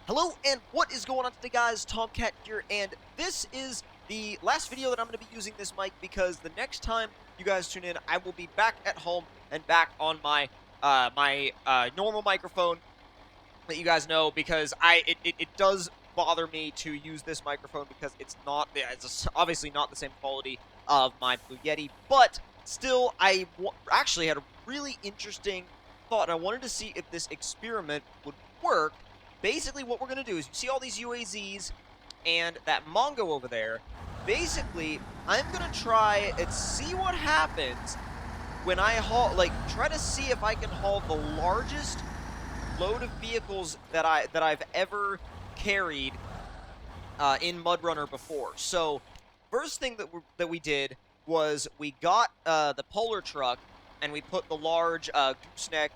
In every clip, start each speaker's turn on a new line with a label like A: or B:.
A: Hello, and what is going on today, guys? Tomcat here, and this is the last video that I'm going to be using this mic because the next time you guys tune in, I will be back at home and back on my normal microphone that you guys know, because it does bother me to use this microphone because it's obviously not the same quality of my Blue Yeti, but still, I actually had a really interesting thought, and I wanted to see if this experiment would work. Basically, what we're going to do is, you see all these UAZs and that Mongo over there. Basically, I'm going to try and see what happens when I try to see if I can haul the largest load of vehicles that I've ever carried in Mud Runner before. So, first thing that we did was we got the Polar truck and we put the large gooseneck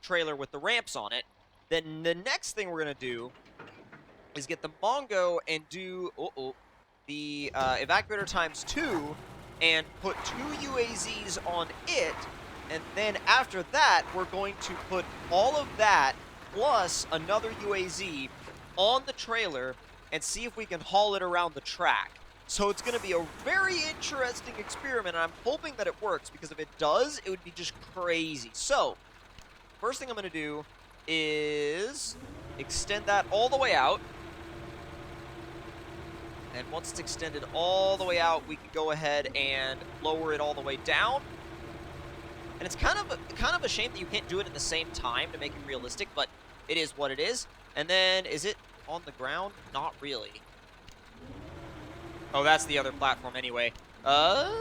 A: trailer with the ramps on it. Then the next thing we're gonna do is get the Mongo and do the evacuator ×2 and put 2 UAZs on it. And then after that, we're going to put all of that plus another UAZ on the trailer and see if we can haul it around the track. So it's going to be a very interesting experiment, and I'm hoping that it works, because if it does, it would be just crazy. So, first thing I'm going to do is extend that all the way out. And once it's extended all the way out, we can go ahead and lower it all the way down. And it's kind of a shame that you can't do it at the same time to make it realistic, but it is what it is. And then, is it on the ground? Not really. Oh, that's the other platform anyway. That's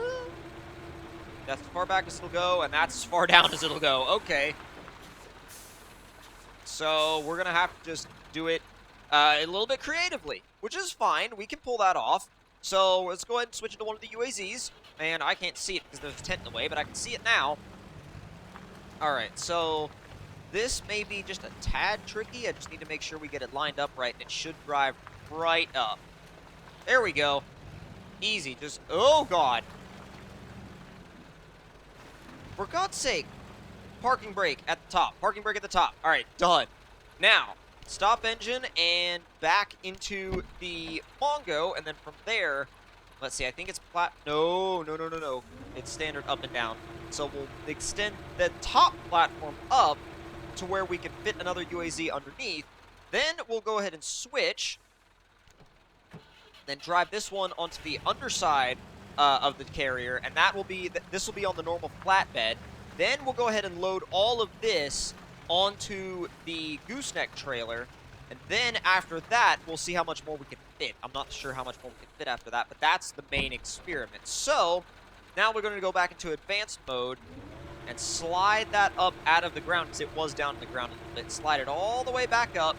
A: as far back as it'll go, and that's as far down as it'll go. Okay. So we're gonna have to just do it a little bit creatively, which is fine. We can pull that off. So let's go ahead and switch into one of the UAZs. And I can't see it because there's a tent in the way, but I can see it now. Alright, so this may be just a tad tricky. I just need to make sure we get it lined up right, and it should drive right up. There we go. Easy, just, oh god. For God's sake. Parking brake at the top. Parking brake at the top. Alright, done. Now, stop engine and back into the Mongo, and then from there, let's see, I think it's no. It's standard up and down. So we'll extend the top platform up to where we can fit another UAZ underneath. Then we'll go ahead and switch. Then drive this one onto the underside of the carrier, and this will be on the normal flatbed. Then we'll go ahead and load all of this onto the gooseneck trailer, and then after that, we'll see how much more we can fit. I'm not sure how much more we can fit after that, but that's the main experiment. So, now we're going to go back into advanced mode and slide that up out of the ground, because it was down in the ground a little bit. Slide it all the way back up,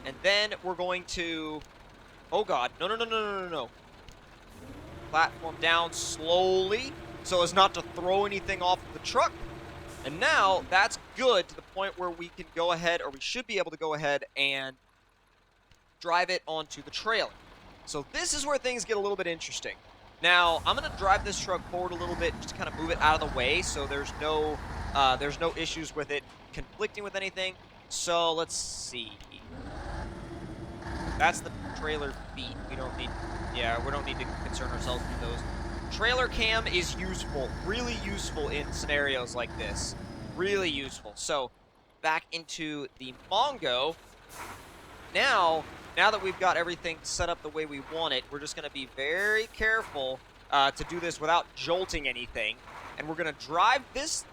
A: and then we're going to... Oh god, no. Platform down slowly, so as not to throw anything off of the truck. And now, that's good to the point where we can go ahead, or we should be able to go ahead and drive it onto the trailer. So this is where things get a little bit interesting. Now, I'm going to drive this truck forward a little bit, just to kind of move it out of the way, so there's no issues with it conflicting with anything. So, let's see. That's the trailer feet. We don't need to concern ourselves with those. Trailer cam is useful, really useful in scenarios like this. Really useful. So, back into the Mongo. Now that we've got everything set up the way we want it, we're just going to be very careful to do this without jolting anything. And we're going to drive this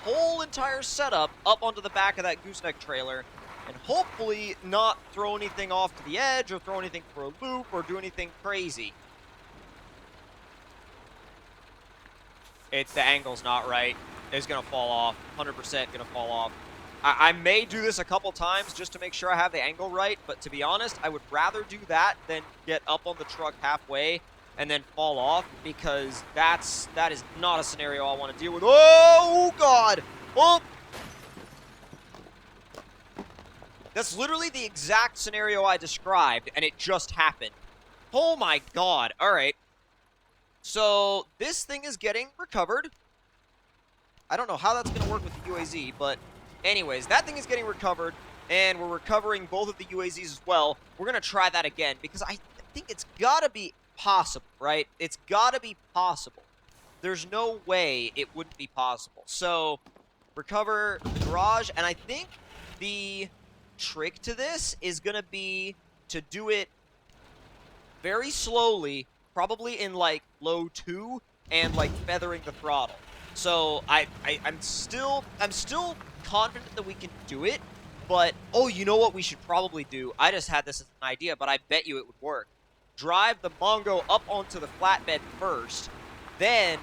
A: whole entire setup up onto the back of that gooseneck trailer, and hopefully not throw anything off to the edge or throw anything for a loop or do anything crazy. The angle's not right. It's going to fall off. 100% going to fall off. I may do this a couple times just to make sure I have the angle right, but to be honest, I would rather do that than get up on the truck halfway and then fall off, because that is not a scenario I want to deal with. Oh, God! Oh! That's literally the exact scenario I described, and it just happened. Oh my god. Alright. So, this thing is getting recovered. I don't know how that's going to work with the UAZ, but anyways, that thing is getting recovered. and we're recovering both of the UAZs as well. We're going to try that again, because I think it's got to be possible, right? It's got to be possible. There's no way it wouldn't be possible. So, recover the garage, and I think the trick to this is going to be to do it very slowly, probably in, like, low 2, and, like, feathering the throttle. So, I'm still confident that we can do it, but, oh, you know what we should probably do? I just had this as an idea, but I bet you it would work. Drive the Mongo up onto the flatbed first, then,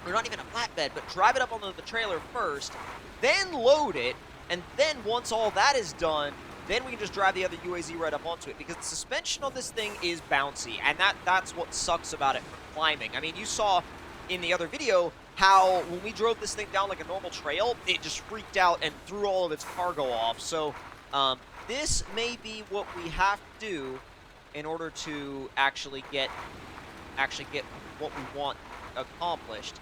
A: or not even a flatbed, but drive it up onto the trailer first, then load it, and then once all that is done, then we can just drive the other UAZ right up onto it, because the suspension on this thing is bouncy, and that's what sucks about it for climbing. I mean, you saw in the other video how when we drove this thing down like a normal trail, it just freaked out and threw all of its cargo off. So this may be what we have to do in order to actually get what we want accomplished.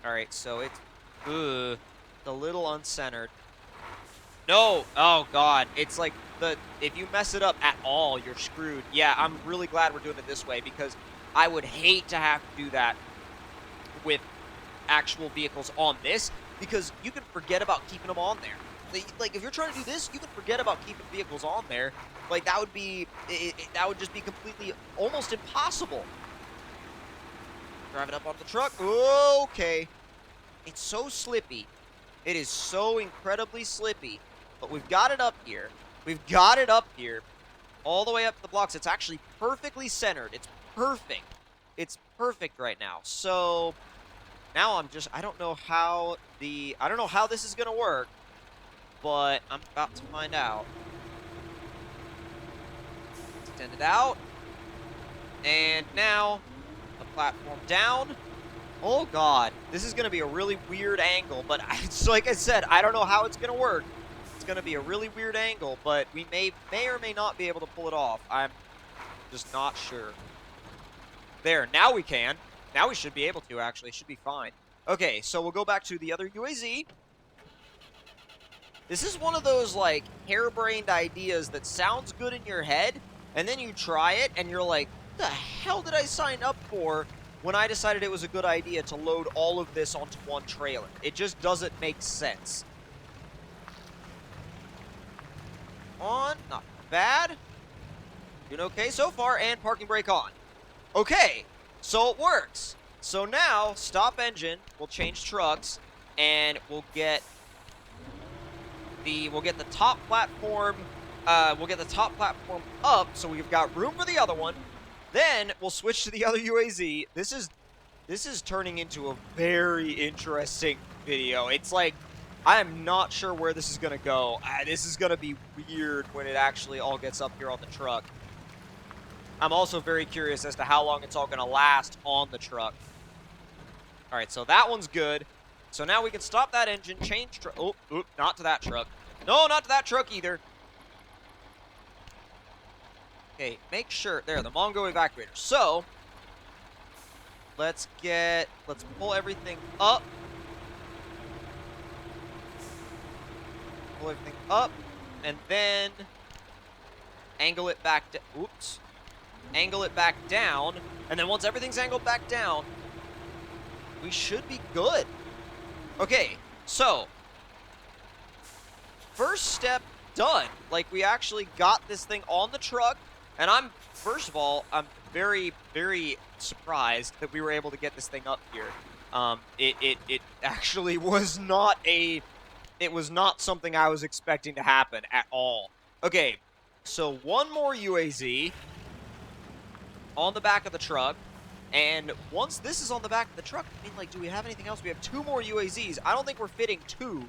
A: All right, so it's a little uncentered. No! Oh, God. It's like, if you mess it up at all, you're screwed. Yeah, I'm really glad we're doing it this way, because I would hate to have to do that with actual vehicles on this, because you can forget about keeping them on there. Like, if you're trying to do this, you can forget about keeping vehicles on there. Like, that would be, that would just be completely, almost impossible. Drive it up on the truck. Okay. It's so slippy. It is so incredibly slippy. But we've got it up here. We've got it up here. All the way up to the blocks. It's actually perfectly centered. It's perfect. It's perfect right now. So now I don't know how this is going to work. But I'm about to find out. Extend it out. And now the platform down. Oh, God. This is going to be a really weird angle, but it's like I said, I don't know how it's going to work. It's going to be a really weird angle, but we may or may not be able to pull it off. I'm just not sure. There, now we can. Now we should be able to, actually. It should be fine. Okay, so we'll go back to the other UAZ. This is one of those, like, harebrained ideas that sounds good in your head, and then you try it, and you're like, what the hell did I sign up for when I decided it was a good idea to load all of this onto one trailer? It just doesn't make sense. On, not bad. Doing okay so far, and parking brake on. Okay, so it works. So now, stop engine, we'll change trucks, and we'll get the top platform, up, so we've got room for the other one. Then we'll switch to the other UAZ. This is turning into a very interesting video. It's like, I am not sure where this is going to go. This is going to be weird when it actually all gets up here on the truck. I'm also very curious as to how long it's all going to last on the truck. All right, so that one's good. So now we can stop that engine, change truck. Oh, not to that truck. No, not to that truck either. Okay, make sure. There, the Mongo evacuator. So, let's pull everything up. Pull everything up, and then angle it back angle it back down, and then once everything's angled back down, we should be good. Okay, so first step done. Like, we actually got this thing on the truck, and first of all, I'm very, very surprised that we were able to get this thing up here. It actually was not something I was expecting to happen at all. Okay, so one more UAZ on the back of the truck, and once this is on the back of the truck, I mean, like, do we have anything else? We have two more UAZs. I don't think we're fitting two,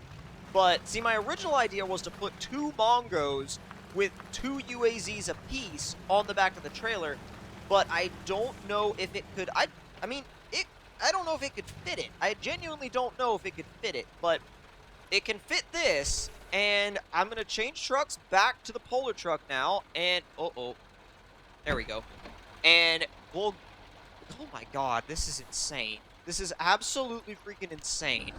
A: but see, my original idea was to put two Mongos with two UAZs apiece on the back of the trailer, but I don't know if it could. I don't know if it could fit it. I genuinely don't know if it could fit it, but it can fit this, and I'm going to change trucks back to the Polar truck now, and, there we go. And we'll, oh my God, this is insane. This is absolutely freaking insane.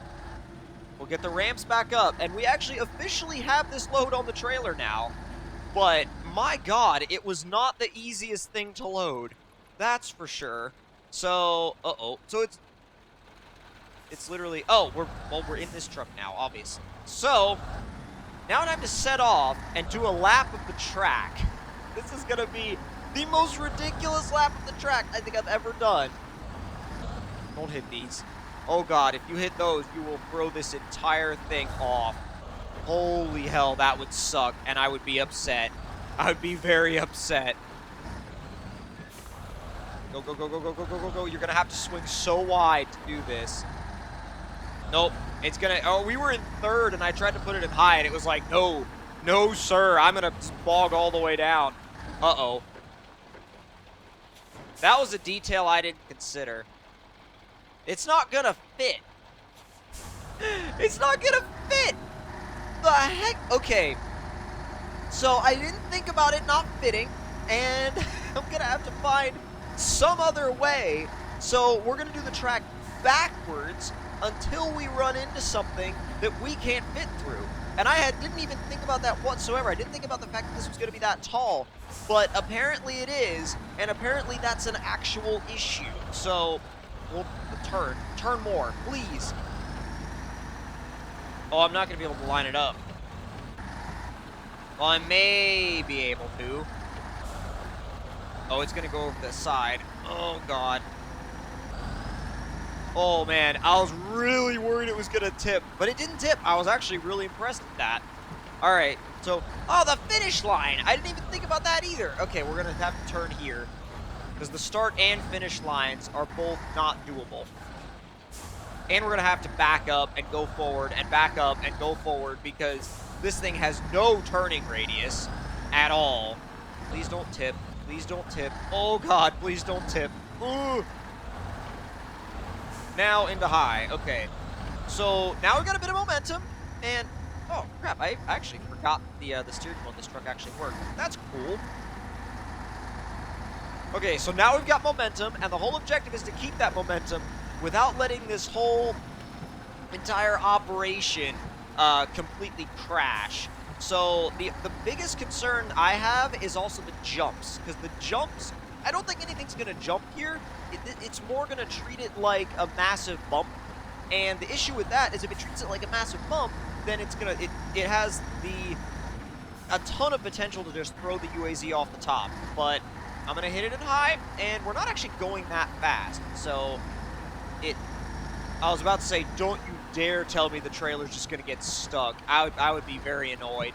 A: We'll get the ramps back up, and we actually officially have this load on the trailer now. But, my god, it was not the easiest thing to load. That's for sure. So, So it's literally, we're in this truck now, obviously. So, now I have to set off and do a lap of the track. This is gonna be the most ridiculous lap of the track I think I've ever done. Don't hit these. Oh god, if you hit those, you will throw this entire thing off. Holy hell, that would suck, and I would be upset. I would be very upset. Go, go, go, go, go, go, go, go, go. You're gonna have to swing so wide to do this. Nope. It's gonna... Oh, we were in third, and I tried to put it in high, and it was like, no. No, sir. I'm gonna bog all the way down. Uh-oh. That was a detail I didn't consider. It's not gonna fit. It's not gonna fit. The heck? Okay. So I didn't think about it not fitting, and I'm gonna have to find some other way. So we're gonna do the track backwards until we run into something that we can't fit through. And I didn't even think about that whatsoever. I didn't think about the fact that this was gonna be that tall, but apparently it is, and apparently that's an actual issue. So we'll turn more, please. Oh, I'm not gonna be able to line it up. Well, I may be able to. Oh, it's gonna go over the side. Oh, God. Oh, man. I was really worried it was gonna tip, but it didn't tip. I was actually really impressed with that. All right, so, oh, the finish line. I didn't even think about that either. Okay, we're gonna have to turn here because the start and finish lines are both not doable. And we're gonna have to back up and go forward and back up and go forward because this thing has no turning radius at all. Please don't tip. Please don't tip. Oh, God, please don't tip. Ooh. Now into high. Okay. So now we've got a bit of momentum. And, oh, crap. I actually forgot the steering wheel in this truck actually worked. That's cool. Okay, so now we've got momentum. And the whole objective is to keep that momentum without letting this whole entire operation completely crash. So the biggest concern I have is also the jumps, because the jumps, I don't think anything's going to jump here. It's more going to treat it like a massive bump, and the issue with that is if it treats it like a massive bump, then it's gonna it has a ton of potential to just throw the UAZ off the top. But I'm gonna hit it in high, and we're not actually going that fast, so I was about to say, don't you dare tell me the trailer's just going to get stuck. I would be very annoyed.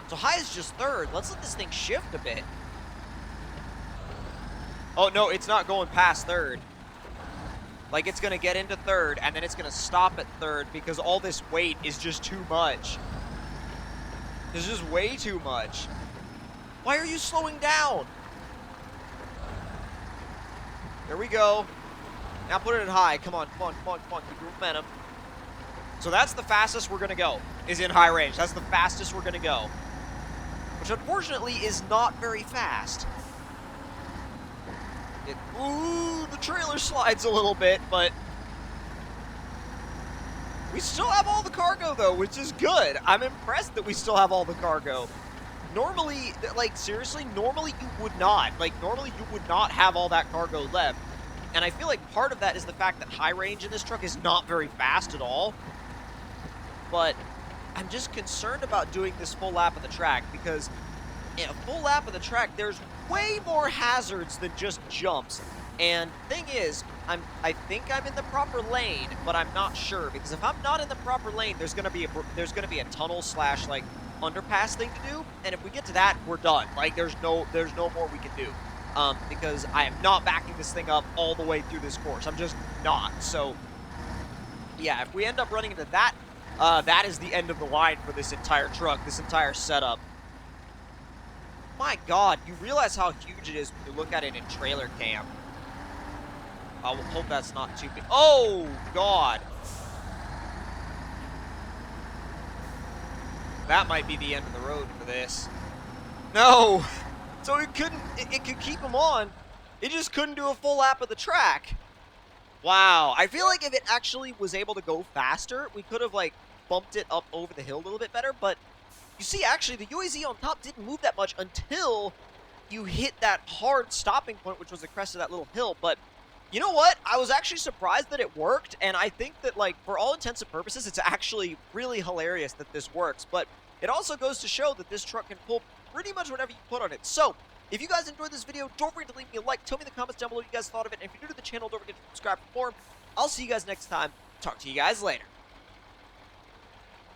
A: So high is just third. Let's let this thing shift a bit. Oh, no, it's not going past third. Like, it's going to get into third, and then it's going to stop at third because all this weight is just too much. There's just way too much. Why are you slowing down? There we go. Now put it in high. Come on, come on, come on, come on. Keep your momentum. So that's the fastest we're going to go, is in high range. That's the fastest we're going to go. Which, unfortunately, is not very fast. Ooh, the trailer slides a little bit, but we still have all the cargo, though, which is good. I'm impressed that we still have all the cargo. Normally, like, seriously, normally you would not. Like, normally you would not have all that cargo left. And I feel like part of that is the fact that high range in this truck is not very fast at all. But I'm just concerned about doing this full lap of the track because in a full lap of the track, there's way more hazards than just jumps. And thing is, I think I'm in the proper lane, but I'm not sure because if I'm not in the proper lane, there's gonna be a tunnel slash like underpass thing to do. And if we get to that, we're done. Like there's no more we can do. Because I am not backing this thing up all the way through this course. I'm just not. So, yeah, if we end up running into that, that is the end of the line for this entire truck, this entire setup. My God, you realize how huge it is when you look at it in trailer cam. I will hope that's not too big. Oh, God. That might be the end of the road for this. No! So it could keep him on. It just couldn't do a full lap of the track. Wow. I feel like if it actually was able to go faster, we could have, like, bumped it up over the hill a little bit better, but you see, actually, the UAZ on top didn't move that much until you hit that hard stopping point, which was the crest of that little hill. But you know what? I was actually surprised that it worked, and I think that, like, for all intents and purposes, it's actually really hilarious that this works. But it also goes to show that this truck can pull pretty much whatever you put on it. So, if you guys enjoyed this video, don't forget to leave me a like. Tell me in the comments down below what you guys thought of it. And if you're new to the channel, don't forget to subscribe for more. I'll see you guys next time. Talk to you guys later.